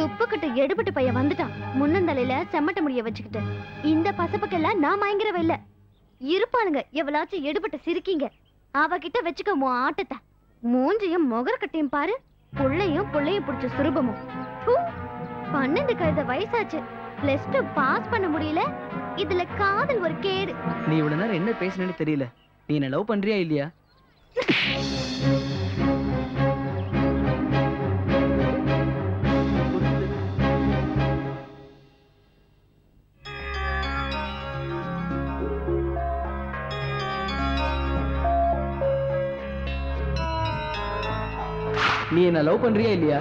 துப்புக்கிட்டு எடுபட்டு பையன் வந்துட்டான். முன்னந்தலையில செம்மட்ட முடிய வச்சுக்கிட்டு. இந்த பசப்புக்கெல்லாம் நான் மயங்கிறவ இல்ல. இருப்பானுங்க எவ்வளாச்சும் எடுபட்டு சிரிக்கீங்க. அவகிட்ட வச்சுக்க உன் ஆட்டத்தை. மூஞ்சியும் முகரக்கட்டையும் பாரு. புள்ளையும் புடிச்ச சுரூபமும். 12 கழுத வயசாச்சு. +2 பாஸ் பண்ண முடியல. இதுல காதல் ஒரு கேடு. நீ இவ்வளவு நேரம் என்ன பேசுனேன்னு தெரியல. நீ என்ன லவ் பண்றியா இல்லையா? நீ என்ன லவ் பண்றியா இல்லையா?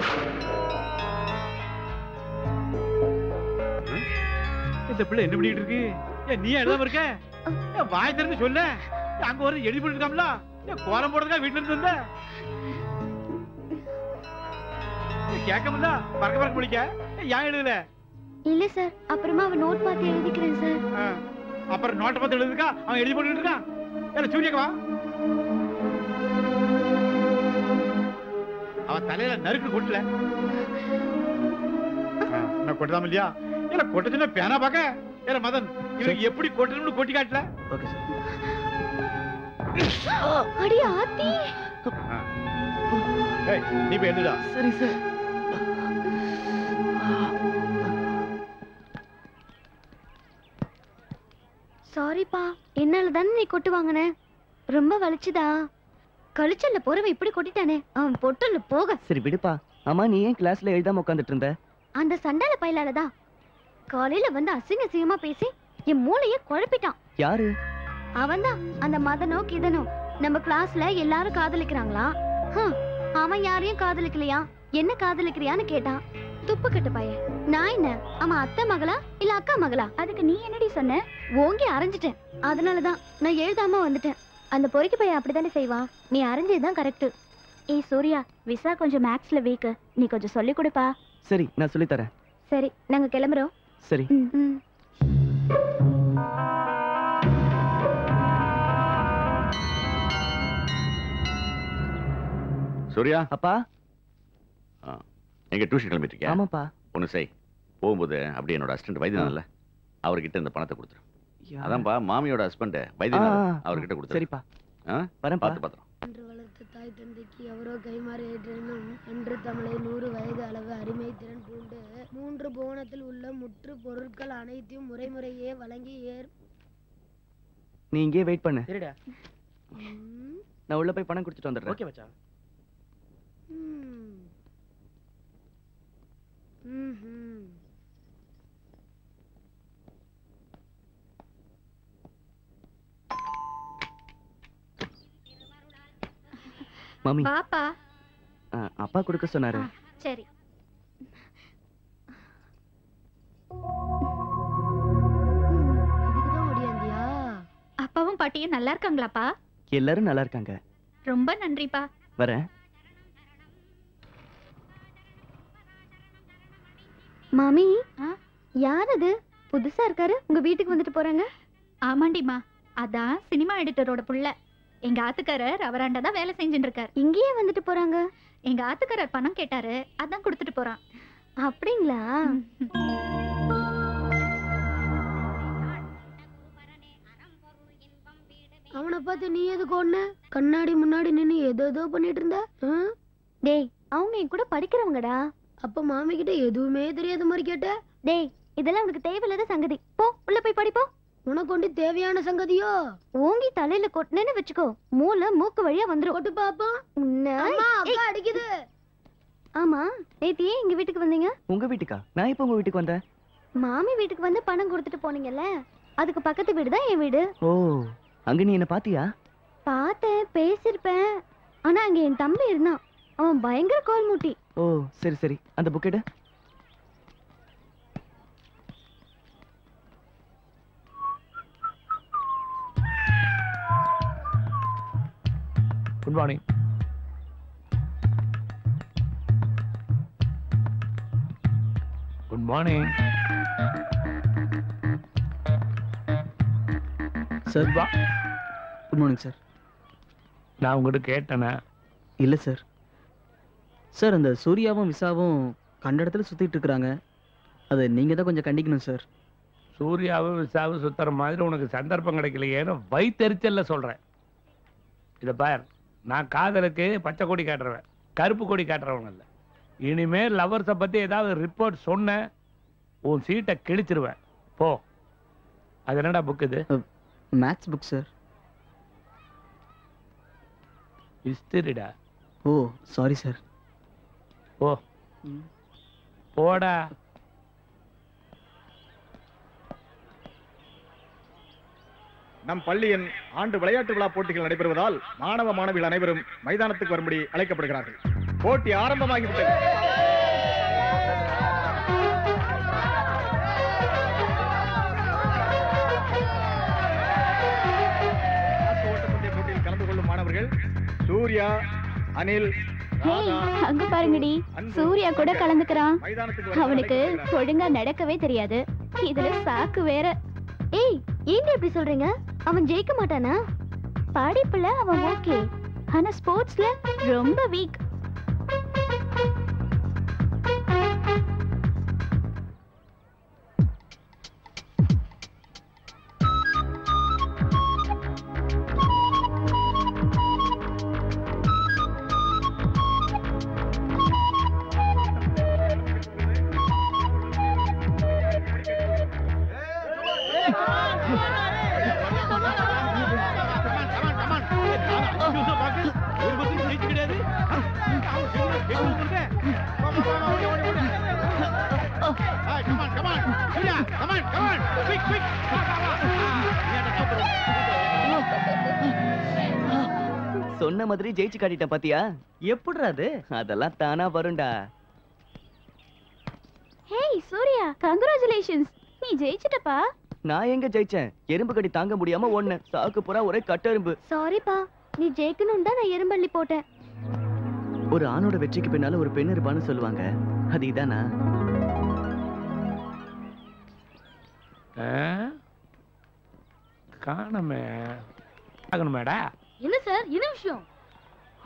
இந்த பிள்ளை என்ன பண்ணிட்டு இருக்கு? நீ எழுதாம இருக்க? வாய் திறந்து சொல்ல. அங்க ஒரு எழுதி போட்டு இருக்காம்ல. கோலம் போடுறதுக்கா வீட்டுல இருந்து வந்த? கேட்க முடியல. பறக்க முடிக்க ஏன் எழுதல? இல்ல சார், அப்புறமா அவன் நோட் பார்த்து எழுதிக்கிறேன் சார். அப்புறம் நோட்டை பார்த்து எழுதுக்கா அவன் எழுதி போட்டுட்டு இருக்கான். ஏன்னா சூரியக்கவா அவன் தலையில நறுக்கு கொட்டல. நான் கொட்டதாம இல்லையா? ஏன்னா கொட்டச்சுன்னா பேனா பாக்க. ஏன்னா மதன் இவனுக்கு எப்படி கொட்டணும்னு கொட்டி காட்டல. Okay sir. அடி ஆத்தி. நீ போய் எழுதுடா. சரி சார். சாரிப்பா, என்னால தானே நீ கொட்டு வாங்கின. ரொம்ப வலிச்சுதா? கழிச்சல்ல போறவன் இப்படி கொட்டிட்டானே. அவன் பொட்டுல போக. சரி விடுப்பா. ஆமா, நீ ஏன் கிளாஸ்ல எழுதாம உட்காந்துட்டு இருந்த? அந்த சண்டால பையலாலதான். காலையில வந்து அசிங்கமா பேசி என் மூளைய குழப்பிட்டான். யாரு? அவன்தான். அந்த மதனோ கிதனோ. நம்ம கிளாஸ்ல எல்லாரும் காதலிக்கிறாங்களா? அவன் யாரையும் காதலிக்கலையா? என்ன காதலிக்கிறியான்னு கேட்டான். துப்பு கட்ட பையன். நான் என்ன அவன் அத்தை மகளா இல்ல அக்கா மகளா? அதுக்கு நீ என்னடி சொன்ன? ஓங்கி அரைஞ்சிட்டேன். அதனாலதான் நான் எழுதாம வந்துட்டேன். அந்த பொறுக்கி பையன் அப்படித்தானே செய்வான். நீ அரைஞ்சதுதான் கரெக்ட். ஏய் சூர்யா, விசா கொஞ்சம் மேக்ஸ்ல வீக். நீ கொஞ்சம் சொல்லி கொடுப்பா. சரி, நான் சொல்லி தரேன். சரி, நாங்க கிளம்புறோம். சரி. சூர்யா. அப்பா. எங்க டியூஷன் கிளம்பிட்டு இருக்கியா? ஆமாப்பா. ஒண்ணு செய். போகும்போது அப்படியே என்னோட அசிஸ்டன்ட் வைத்தியநாதன்ல அவர்கிட்ட இந்த பணத்தை கொடுத்துரு. அதான்ப்பா மாமியோட ஹஸ்பண்ட் வைத்தியநாதன், அவர்கிட்ட கொடுத்துரு. சரிப்பா. வரேன்ப்பா. பார்த்து பத்திரம். என்று வளர்த்த தாய் தந்தைக்கு அவரோ கைமாறு ஏற்றெனும் என்று தமிழை 100 வயது அளவு அடிமை திறன் பூண்டு 3 புவனத்தில் உள்ள முற்று பொருட்கள் அனைத்தையும் முறைமுறையே வழங்கி நீ இங்கே வெயிட் பண்ணு. சரிடா. நான் உள்ள போய் பணம் கொடுத்துட்டு வந்துடுறேன். ஓகே மச்சான். மாமி. பாப்பா. அப்பா கொடுக்க சொன்னாரு. சரி. அப்பாவும் பாட்டியும் நல்லா இருக்காங்களாப்பா? எல்லாரும் நல்லா இருக்காங்க. ரொம்ப நன்றிப்பா. வரேன். மாமி, யார் அது? புதுசா இருக்காரு. உங்க வீட்டுக்கு வந்துட்டு போறாங்க? ஆமாண்டிமா, அதான் சினிமா எடிட்டரோட புள்ள. எங்க ஆத்துக்காரர் அவராண்டா தான் வேலை செஞ்சுட்டு இருக்காரு. இங்கேயே வந்துட்டு போறாங்க. எங்க ஆத்துக்காரர் பணம் கேட்டாரு, அதான் கொடுத்துட்டு போறான். அப்படிங்களா? அவனை பார்த்து நீ எதுக்கு ஒண்ணு கண்ணாடி முன்னாடி நின்னு ஏதோ பண்ணிட்டு இருந்த? டேய், அவங்க என் கூட படிக்கிறவங்கடா. அப்ப மாமி கிட்ட எதுவுமே தெரியாத மாதிரி கேட்ட? டேய், இதெல்லாம் உனக்கு தேவையில்லாத சங்கதி. போ, உள்ள போய் படிப்போ. உனக்கு கொண்டு தேவையான சங்கதியோ? ஓங்கி தலையில கொட்டினேன்னு வச்சுக்கோ, மூளை மூக்கு வழியா வந்துரும். கொட்டு பாப்பா. அக்கா அடிக்குது. ஆமா, நேத்து ஏன் எங்க வீட்டுக்கு வந்தீங்க? உங்க வீட்டுக்கா? நான் இப்ப உங்க வீட்டுக்கு வந்தேன். மாமி வீட்டுக்கு வந்து பணம் கொடுத்துட்டு போனீங்கல்ல, அதுக்கு பக்கத்து வீடு தான் என் வீடு. ஓ, அங்க நீ என்ன பாத்தியா? பார்த்தேன், பேசிருப்பேன். ஆனா அங்க என் தம்பி இருந்தான். அவன் பயங்கர கோல் மூட்டி. ஓ, சரி சரி. அந்த புக் எடு. Good morning. Good morning sir. வா. Good morning sir. நான் உங்ககிட்ட கேட்டேனே. இல்லை சார். சார், அந்த சூர்யாவும் விசாவும் கண்ட இடத்துல சுத்திட்டு இருக்காங்க. அதை நீங்க தான் கொஞ்சம் கண்டிக்கணும் சார். சூர்யாவும் விசாவும் சுத்துற மாதிரி உனக்கு சந்தர்ப்பம் கிடைக்கலையேன்னு வயித்தெரிச்சல்ல சொல்றேன். இதை பார், நான் காதலுக்கு பச்சை கொடி காட்டுறவன், கருப்பு கொடி காட்டுறவன் இல்லை. இனிமேல் லவர்ஸை பத்தி ஏதாவது ரிப்போர்ட் சொன்ன உன் சீட்டை கிழிச்சிருவேன். போ. அது என்னடா புக் இது? Maths book sir. ஹிஸ்டரிடா. Oh sorry sir. போ போடா. நம் பள்ளியின் ஆண்டு விளையாட்டு விழா போட்டிகள் நடைபெறுவதால் மாணவ மாணவிகள் அனைவரும் மைதானத்துக்கு வரும்படி அழைக்கப்படுகிறார்கள். போட்டி ஆரம்பமாகிவிட்டது. ஓட்டப்பந்தய போட்டியில் கலந்து கொள்ளும் மாணவர்கள் சூர்யா, அனில், அங்க பாருங்கடி, சூர்யா கூட கலந்துக்கிறான். அவனுக்கு ஒழுங்கா நடக்கவே தெரியாது, இதுல சாக்கு வேற. ஏய், ஏன் இப்படி சொல்றீங்க? அவன் ஜெயிக்க மாட்டானா? படிப்புல அவன் ஓகே, ஆனா ஸ்போர்ட்ஸ்ல ரொம்ப வீக். சொன்ன மாதிரி ஜெயிச்சு காட்டிட்டேன் பாத்தியா? எப்படிடா அது? அதெல்லாம் தானா வரும்டா. ஹேய் சூர்யா, கங்க்ராச்சுலேஷன்ஸ், நீ ஜெயிச்சிட்டப்பா. நான் எங்க ஜெயிச்சேன்? எறும்பு கடி தாங்க முடியாம ஓடுனேன். சாக்கு புறா ஒரே கட்டெரும்பு. சாரிப்பா, நீ ஜெயிக்கணும் தான் நான் எறும்பள்ளி போட்டேன். ஒரு ஆணோட வெற்றிக்கு பின்னால ஒரு பெண் இருப்பான்னு சொல்லுவாங்க, அது இதானா? காணமே ஆகணுமேடா. என்ன சார், என்ன விஷயம்?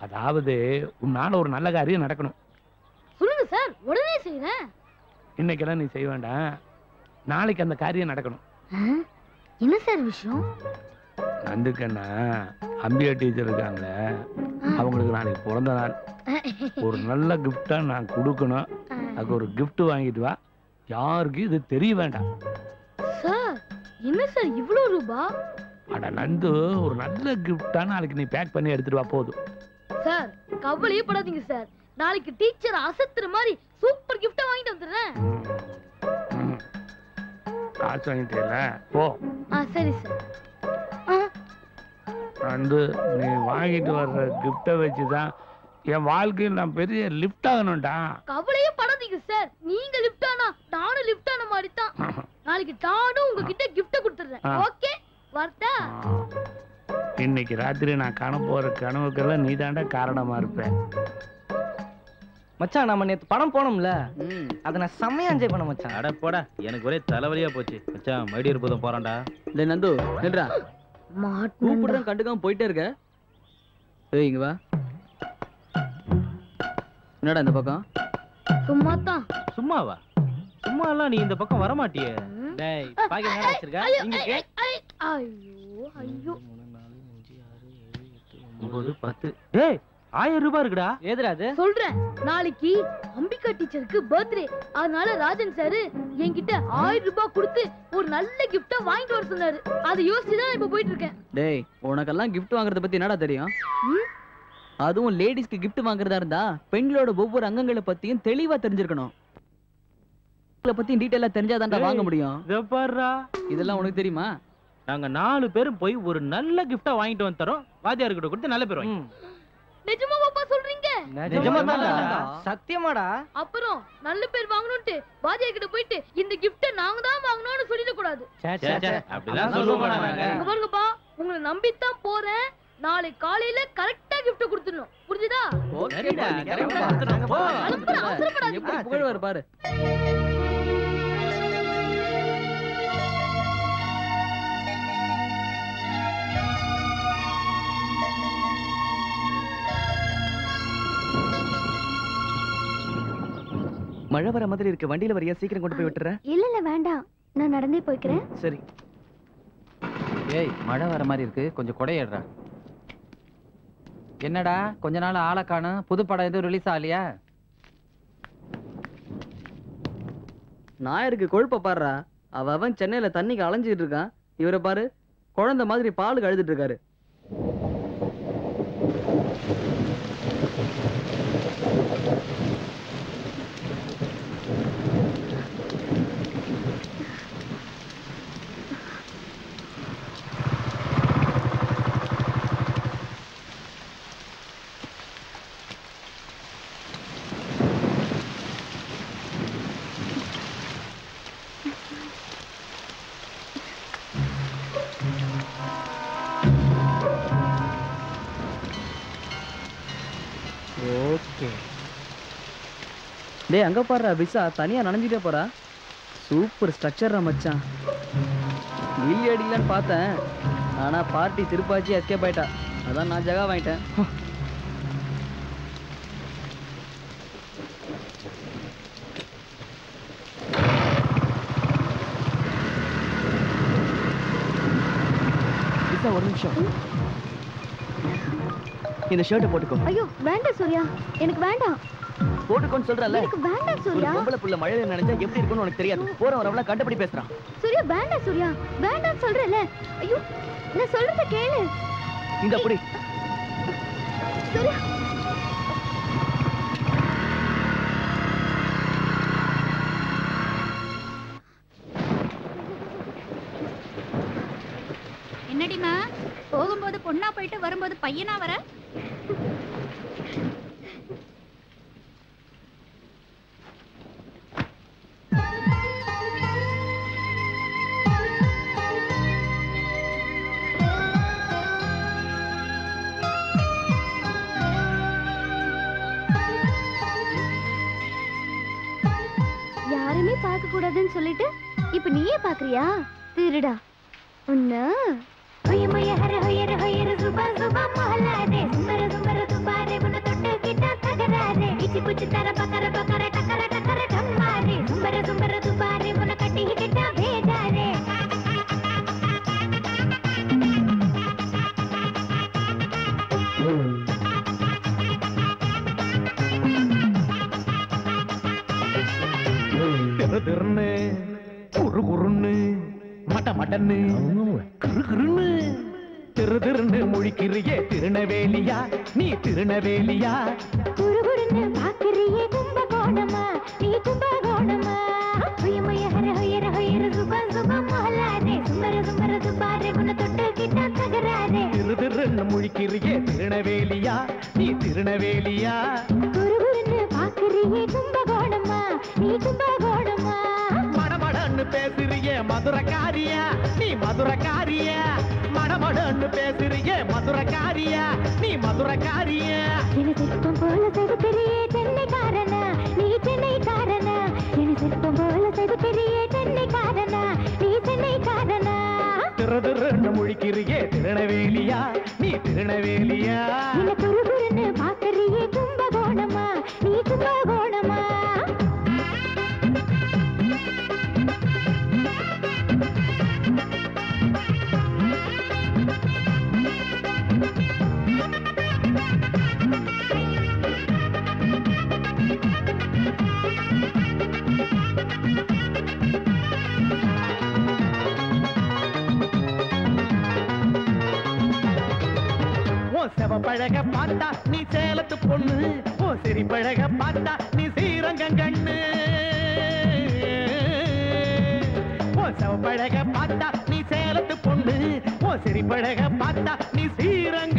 அதாவது உன்னால ஒரு நல்ல காரியம் நடக்கணும். சொல்லுங்க சார், உடனே செய்யறேன். இன்னைக்கெல்லாம் நீ செய்ய வேண்டாம், நாளைக்கு அந்த காரியம் நடக்கணும். என்ன சார் விஷயம்? நந்துக்கண்ணா அம்பியா டீச்சர் இருக்காங்களே, அவங்களுக்கு நாளைக்கு பிறந்த நாள். ஒரு நல்ல கிஃப்டா நான் கொடுக்கணும். அதுக்கு ஒரு கிஃப்ட் வாங்கிட்டு வா. யாருக்கு இது தெரிய வேண்டாம். சார் என்ன சார் இவ்வளோ ரூபா? அட நந்து, ஒரு நல்ல கிஃப்டா நாளைக்கு நீ பேக் பண்ணி எடுத்துட்டு வா போதும். சார் கவலையே படாதீங்க சார், நாளைக்கு டீச்சர் அசத்துற மாதிரி சூப்பர் கிஃப்டா வாங்கிட்டு வந்துடுறேன். காசு வாங்கிட்டேல, போ. சரி சார். நந்து, நீ வாங்கிட்டு வர்ற கிஃப்டை வச்சுதான் என் வாழ்க்கையில் நான் பெரிய லிஃப்ட் ஆகணும்டா. கவலையே படாதீங்க சார், நீங்க லிஃப்ட் ஆனா நானும் லிஃப்ட் ஆன மாதிரி தான். நாளைக்கு நானும் உங்ககிட்ட கிஃப்ட் கொடுத்துறேன். ஓகே, வரட்டா? இன்னைக்கு ராத்திரி நான் காண போற கனவுக்கெல்லாம் நீ தாண்டா காரணமா இருப்பேன். மச்சான், நம்ம நேத்து படம் போனோம்ல, அதை நான் செம்மையா என்ஜாய் பண்ண மச்சான். அட போடா, எனக்கு ஒரே தலைவலியா போச்சு மச்சான். மைடியர் போதும் போறான்டா. டேய் நந்து, நில்றா. கூப்பிடுறேன், கண்டுக்காம போயிட்டே இருக்க. ஏய் இங்க வா. என்னடா இந்த பக்கம்? சும்மா தான். சும்மாவா? சும்மா எல்லாம் நீ இந்த பக்கம் வர மாட்டியே. டேய், பாக்கெட் என்ன வச்சிருக்க? இங்க கே. ஐயோ ஐயோ. 9 10. டேய், 1000 ரூபாய் இருக்குடா. ஏதுடா அது? சொல்றேன், நாளைக்கு அம்பிகா டீச்சருக்கு பர்த்டே, அதனால ராஜன் சார் என்கிட்ட 1000 ரூபாய் கொடுத்து ஒரு நல்ல கிஃப்டா வாங்கிட்டு வர சொன்னாரு. அதை யோசிச்சுதான் இப்ப போயிட்டு இருக்கேன். டேய், உனக்கெல்லாம் கிஃப்ட் வாங்குறத பத்தி என்னடா தெரியும்? அதுவும் லேடிஸ்க்கு கிஃப்ட் வாங்குறதா இருந்தா பெண்களோட ஒவ்வொரு அங்கங்களை பத்தியும் தெளிவா தெரிஞ்சிருக்கணும். பத்தியும் டீடைலா தெரிஞ்சாதான்டா வாங்க முடியும். இத பாருடா, இதெல்லாம் உனக்கு தெரியுமா? நாங்க 4 பேரும் போய் ஒரு நல்ல கிஃப்டா வாங்கிட்டு வந்து தரோம். வாத்தியார் கிட்ட கொடுத்து நல்ல பேர் வாங்கி. நிஜமா பாப்பா சொல்றீங்க? சத்தியமாடா. அப்புறம் நல்ல பேர் வாங்கணும்ட்டு வாத்தியார் கிட்ட போயிட்டு இந்த கிஃப்ட நாங்க தான் வாங்கணும்னு சொல்லிட கூடாது. அப்படிலாம் சொல்ல மாட்டாங்க. இங்க பாருங்கப்பா, உங்களை நம்பித்தான் போறேன். நாளை காலையில கரெக்டா கிஃப்ட் கொடுத்துடணும், புரிஞ்சுதா? ஓகேடா, கரெக்ட்டா கொடுத்துறோம். போ. எப்படி புகழ்வார் பாரு. மழை வர மாதிரி இருக்கு. வண்டியில வரியா? சீக்கிரம் கொண்டு போய் விட்டுறேன். இல்ல வேண்டாம், நான் நடந்தே போய்க்கிறேன். சரி. ஏய், மழை வர மாதிரி இருக்கு, கொஞ்சம் கொடையிடுறா. என்னடா கொஞ்ச நாள் ஆளை காணும், புது படம் எதுவும் ரிலீஸ் ஆகலையா? நாயருக்கு கொழுப்ப பாடுறா. அவன் சென்னையில தண்ணிக்கு அலைஞ்சிட்டு இருக்கான். இவரை பாரு, குழந்தை மாதிரி பாலுக்கு அழுதுட்டு இருக்காரு. டேய், அங்க பாடுறா விசா தனியா நனைஞ்சிட்டே போறா. சூப்பர் ஸ்ட்ரக்சர்ரா மச்சான். கில்லி அடிக்கலான்னு பார்த்தேன், ஆனா பார்ட்டி திருப்பாச்சி எஸ்கேப் ஆயிட்டா. அதான் நான் ஜகா வாங்கிட்டேன். விசா ஒரு நிமிஷம், இந்த ஷர்ட்டை போட்டுக்கோ. ஐயோ வேண்டாம் சூர்யா, எனக்கு வேண்டாம். போட்டுக்கோன்னு சொல்றல. எனக்கு வேண்டாம் சூர்யா. பொம்பளை புள்ள மழையில நனைஞ்சா எப்படி இருக்கும்னு உனக்கு தெரியாது. போற வரவள கண்டபடி பேசுறான். சூர்யா வேண்டாம் சூர்யா, வேண்டாம் சொல்றல. ஐயோ நான் சொல்றத கேளு. இந்த அப்படி சூர்யா. என்னடிமா போகும்போது பொண்ணா போயிட்டு வரும்போது பையனா வர? யாருமே பார்க்க கூடாதுன்னு சொல்லிட்டு இப்ப நீயே பாக்குறியா? திருடா உன்ன. ஹொயமய ஹர ஹொயர ஹொயர சுபா சுபா மஹலாதே சுந்தர சுந்தர சுபாரே முன்ன தொட்டு கிட்ட தகராரே இச்சி புச்சி தர பக்கர பக்கர டக்கர டக்கர டம்மாரே சுந்தர சுந்தர சுபாரே முன்ன கட்டி கிட்ட பேஜாரே. திருன்னு குறு குறுன்னு மட மடன்னு கிரு கிருன்னு திரு திருன்னு முழிக்கிறியே திருநெவேலியா நீ திருநெவேலியா? குறுகுறுன்னு பாக்குறியே கும்பகோணமா நீ கும்பகோணமா? ஹொயமய ஹர ஹொயர ஹொயர சுபா சுபா மஹலாதே சுந்தர சுந்தர சுபாரே முன்ன தொட்டு கிட்ட தகராரே. திரு திருன்னு முழிக்கிறியே திருநெவேலியா நீ திருநெவேலியா? குறுகுறுன்னு பாக்குறியே கும்பகோணமா நீ கும்பகோணமா? மடமடன்னு பேசுறியே மதுரக்காரியா நீ மதுரக்காரியா? மடமடன்னு பேசுறியே மதுரக்காரியா நீ மதுரக்காரியா? என சிற்பம் போல செய்து பெரிய சென்னைக்காரனா நீ சென்னைக்காரனா? என சிற்பம் போல செய்து பெரிய சென்னைக்காரனா நீ சென்னைக்காரனா? திரு திருன்னு முழிக்கிறியே திருநெவேலியா நீ திருநெவேலியா? என குறுகுறுன்னு பாக்குறியே கும்பகோணமா நீ கும்பகோணமா? செவப்பழக பார்த்தா நீ சேலத்து பொண்ணு, ஓ சிரி பழக பார்த்தா நீ ஸ்ரீரங்கண்ணு. ஓ செவப்பழக பார்த்தா நீ சேலத்து பொண்ணு, ஓ சிரி பழக பார்த்தா நீ ஸ்ரீரங்க